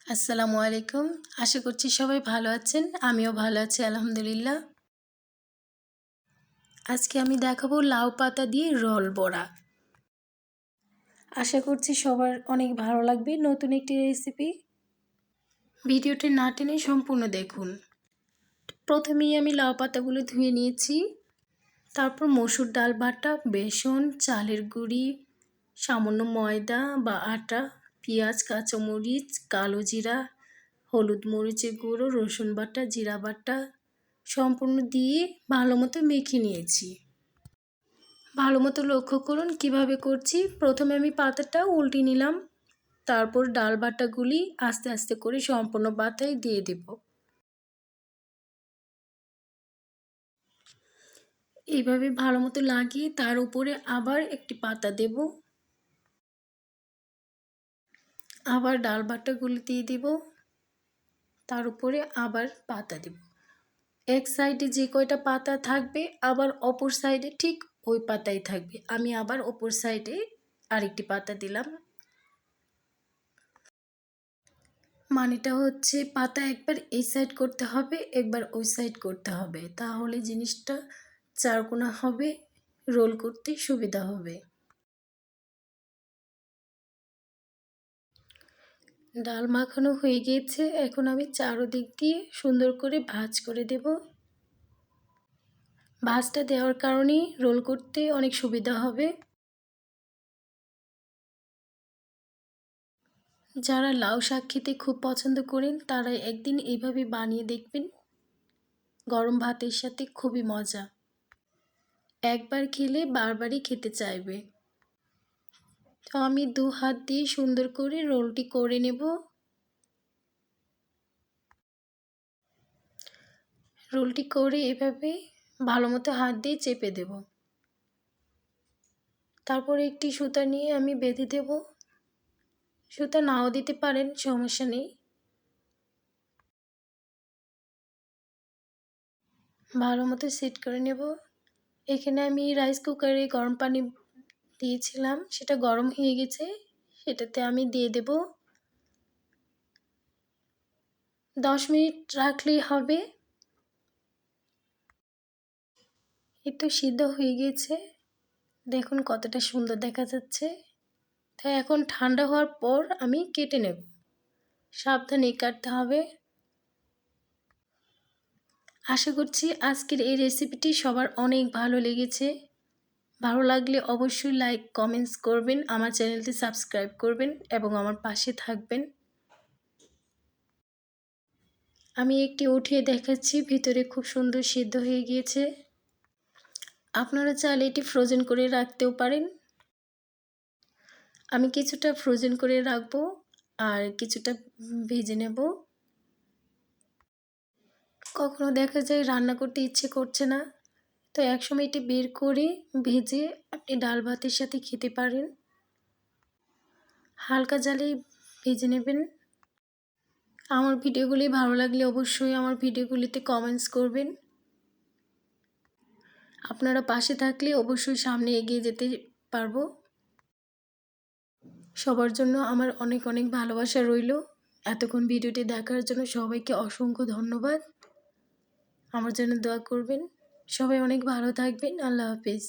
আসসালামু আলাইকুম। আশা করছি সবাই ভালো আছেন। আমিও ভালো আছি আলহামদুলিল্লাহ। আজকে আমি দেখাবো লাউ পাতা দিয়ে রোল বড়া। আশা করছি সবার অনেক ভালো লাগবে নতুন একটি রেসিপি। ভিডিওটি না টেনে সম্পূর্ণ দেখুন। প্রথমেই আমি লাউ পাতাগুলো ধুয়ে নিয়েছি। তারপর মসুর ডাল বাটা, বেসন, চালের গুঁড়ি, সামান্য ময়দা বা আটা, পেঁয়াজ, কাঁচামরিচ, কালো জিরা, হলুদ মরিচের গুঁড়ো, রসুন বাটা, জিরা বাটা সম্পূর্ণ দিয়ে ভালো মতো মেখে নিয়েছি। ভালো মতো লক্ষ্য করুন কিভাবে করছি। প্রথমে আমি পাতাটা উল্টে নিলাম, তারপর ডাল বাটাগুলি আস্তে আস্তে করে সম্পূর্ণ পাতায় দিয়ে দেব। এইভাবে ভালো মতো লাগিয়ে তার উপরে আবার একটি পাতা দেব, আবার ডাল বাটাগুলি দিয়ে দেব, তার উপরে আবার পাতা দেব। এক সাইডে যে কয়টা পাতা থাকবে আবার অপর সাইডে ঠিক ওই পাতাই থাকবে। আমি আবার অপর সাইডে আরেকটি পাতা দিলাম। মানেটা হচ্ছে পাতা একবার এই সাইড করতে হবে, একবার ওই সাইড করতে হবে, তাহলে জিনিসটা চারকোনা হবে, রোল করতে সুবিধা হবে। ডাল মাখানো হয়ে গিয়েছে, এখন আমি চারদিক দিয়ে সুন্দর করে ভাঁজ করে দেব। ভাঁজটা দেওয়ার কারণে রোল করতে অনেক সুবিধা হবে। যারা লাউ শাক খেতে খুব পছন্দ করেন তারা একদিন এইভাবে বানিয়ে দেখবেন, গরম ভাতের সাথে খুবই মজা। একবার খেলে বারবারই খেতে চাইবে। তো আমি দু হাত দিয়ে সুন্দর করে রোলটি করে নেব। রোলটি করে এভাবে ভালো মতো হাত দিয়ে চেপে দেব। তারপরে একটি সুতা নিয়ে আমি বেঁধে দেব। সুতা নাও দিতে পারেন, সমস্যা নেই। ভালো মতো সেট করে নেব। এখানে আমি রাইস কুকারে গরম পানি দিয়েছিলাম, সেটা গরম হয়ে গেছে, সেটাতে আমি দিয়ে দেব। 10 মিনিট রাখলেই হবে। এই তো সিদ্ধ হয়ে গেছে, দেখুন কতটা সুন্দর দেখা যাচ্ছে। তাই এখন ঠান্ডা হওয়ার পর আমি কেটে নেব। সাবধানে কাটতে হবে। আশা করছি আজকের এই রেসিপিটি সবার অনেক ভালো লেগেছে। ভালো লাগলে অবশ্যই লাইক কমেন্টস করবেন, আমার চ্যানেলটি সাবস্ক্রাইব করবেন এবং আমার পাশে থাকবেন। আমি একটি উঠিয়ে দেখাচ্ছি, ভিতরে খুব সুন্দর সিদ্ধ হয়ে গিয়েছে। আপনারা চাইলে এটি ফ্রোজেন করে রাখতেও পারেন। আমি কিছুটা ফ্রোজেন করে রাখবো আর কিছুটা ভেজে নেব। কখনো দেখা যায় রান্না করতে ইচ্ছে করছে না, তো একসময় এটি বের করে ভেজে আপনি ডাল ভাতের সাথে খেতে পারেন। হালকা জালে ভেজে নেবেন। আমার ভিডিওগুলি ভালো লাগলে অবশ্যই আমার ভিডিওগুলিতে কমেন্টস করবেন। আপনারা পাশে থাকলে অবশ্যই সামনে এগিয়ে যেতে পারবো। সবার জন্য আমার অনেক অনেক ভালোবাসা রইল। এতক্ষণ ভিডিওটি দেখার জন্য সবাইকে অসংখ্য ধন্যবাদ। আমার জন্য দোয়া করবেন। সবাই অনেক ভালো থাকবেন। আল্লাহ হাফেজ।